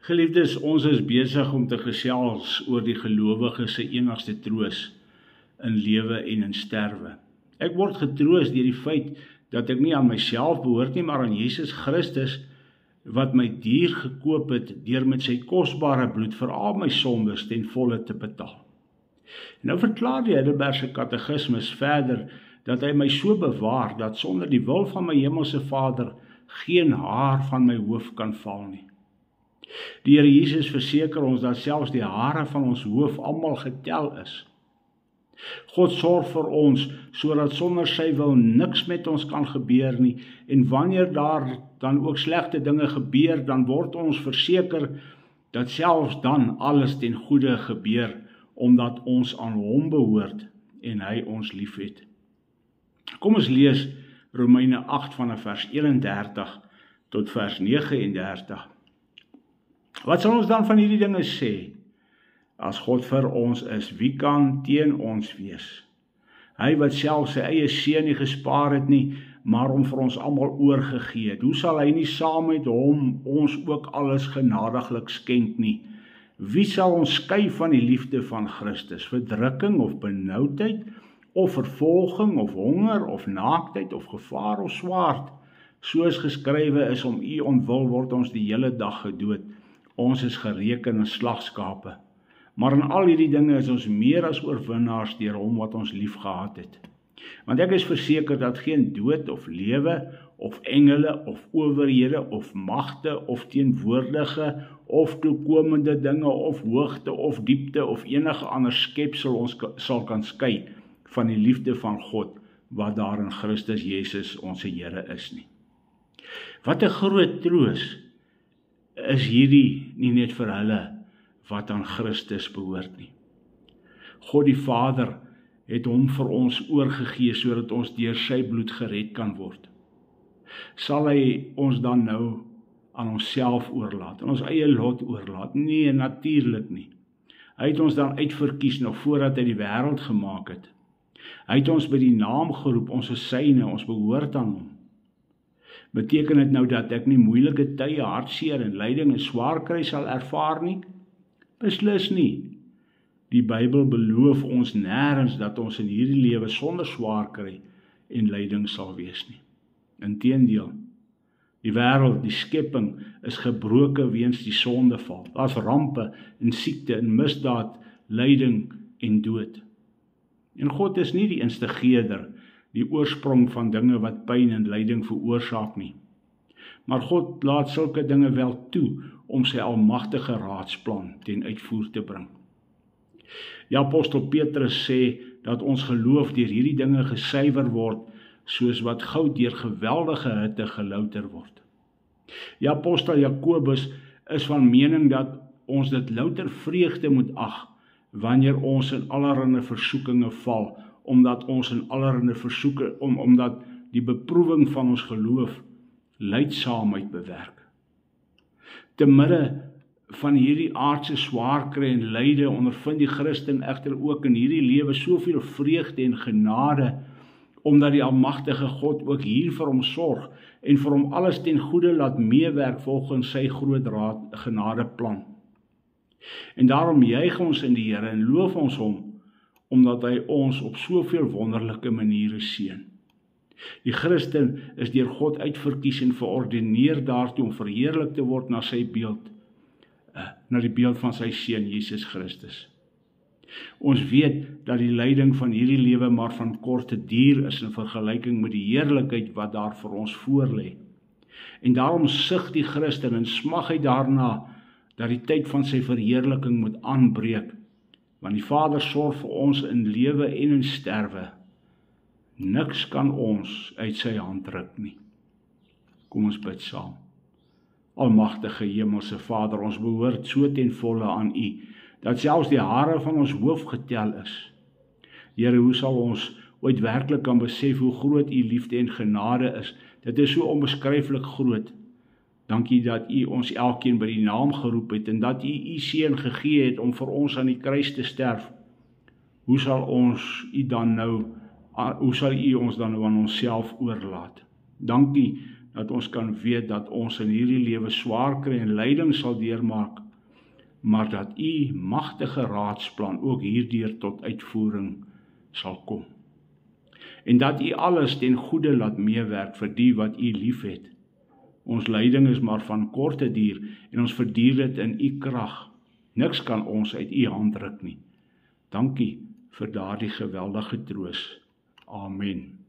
Geliefdes, ons is besig om te gesels oor die gelowige se enigste troos in lewe en in sterwe. Ek word getroos deur die feit dat ek nie aan myself behoort nie, maar aan Jesus Christus, wat my duur gekoop het deur met sy kosbare bloed vir al my sondes ten volle te betaal. Nou verklaar die Heidelbergse Katekismus verder dat hy my so bewaar dat sonder die wil van my hemelse Vader geen haar van my hoof kan val nie. Die Here Jesus verseker ons dat selfs die hare van ons hoof almal getel is. God sorg vir ons sodat sonder sy wil niks met ons kan gebeur nie, en wanneer daar dan ook slegte dinge gebeur, dan word ons verseker dat selfs dan alles ten goeie gebeur, omdat ons aan hom behoort en hy ons liefhet. Kom ons lees Romeine 8 vanaf vers 31 tot vers 39. Wat sal ons dan van hierdie dinge sê? As God vir ons is, wie kan teen ons wees? Hy wat self sy eie seun nie gespaar het nie, maar hom vir ons almal oorgegee het, hoe sal hy nie saam met hom ons ook alles genadiglik skenk nie? Wie sal ons skei van die liefde van Christus? Verdrukking of benoudheid, of vervolging, of honger, of naaktheid, of gevaar, of swaard? Soos geskrywe is, om u ontwil word ons die hele dag gedood. Ons is gereken as slagskape. Maar in al hierdie dinge is ons meer as oorwinnaars deur hom wat ons lief gehad het. Want ek is verseker dat geen dood of lewe, of engele, of owerhede, of magte, of teenwoordige, of toekomende dinge, of hoogte, of diepte, of enige ander skepsel ons sal kan skei van die liefde van God, wat daar in Christus Jesus ons Here is nie. Wat 'n groot troos is hierdie nie net vir hulle wat aan Christus behoort nie. God die Vader het hom vir ons oorgegee sodat ons deur sy bloed gered kan word. Sal hy ons dan nou aan onsself oorlaat, aan ons eie lot oorlaat? Nee, natuurlik nie. Hy het ons dan uitverkies nog voordat hy die wêreld gemaak het. Hy het ons by die naam geroep, ons is syne, ons behoort aan hom. Beteken dit nou dat ek nie moeilike tye, hartseer en lyding en swaar kry sal ervaar nie? Beslis nie. Die Bybel beloof ons nêrens dat ons in hierdie lewe sonder swaar kry en lyding sal wees nie. Inteendeel, die wêreld, die skepping is gebroke weens die sondeval. Daar's rampe en siekte en misdaad, lyding en dood. En God is nie die instigeerder, die oorsprong van dinge wat pyn en lyding veroorsaak nie. Maar God laat sulke dinge wel toe om sy almagtige raadsplan ten uitvoer te bring. Die apostel Petrus sê dat ons geloof deur hierdie dinge gesuiwer word, soos wat goud deur geweldige hitte gelouter word. Die apostel Jakobus is van mening dat ons dit louter vreugde moet ag, wanneer ons in allerlei versoekinge val, omdat die beproewing van ons geloof lydsaamheid bewerk. Te midde van hierdie aardse swaar kry en lyde ondervind die Christen egter ook in hierdie lewe soveel vreugde en genade, omdat die almagtige God ook hier vir hom sorg en vir hom alles ten goeie laat meewerk volgens sy groot genadeplan. En daarom juig ons in die Here en loof ons hom, omdat hy ons op soveel wonderlike maniere seën. Die Christen is deur God uitverkies en verordeneer daartoe om verheerlik te word na sy beeld, na die beeld van sy seun Jesus Christus. Ons weet dat die lyding van hierdie lewe maar van korte duur is in vergelyking met die heerlikheid wat daar vir ons voorlê. En daarom sug die Christen en smag hy daarna dat die tyd van sy verheerliking moet aanbreek, want die Vader sorg vir ons in lewe en in sterwe. Niks kan ons uit sy hand ruk nie. Kom ons bid saam. Almagtige Hemelse Vader, ons behoort so ten volle aan U, dat selfs die hare van ons hoof getel is. Here, hoe sal ons ooit werklik kan besef hoe groot U liefde en genade is? Dit is so onbeskryflik groot. Dankie dat U ons elkeen by die naam geroep het en dat U U seun gegee het om vir ons aan die kruis te sterf. Hoe sal U ons dan nou aan onsself oorlaat? Dankie dat ons kan weet dat ons in hierdie lewe swaar kry en lyding sal deurmaak, maar dat U magtige raadsplan ook hierdeur tot uitvoering sal kom. En dat U alles ten goeie laat meewerk vir die wat U liefhet. Ons lyding is maar van korte duur en ons verduur dit in U krag. Niks kan ons uit U hand ruk nie. Dankie vir daardie geweldige troos. Amen.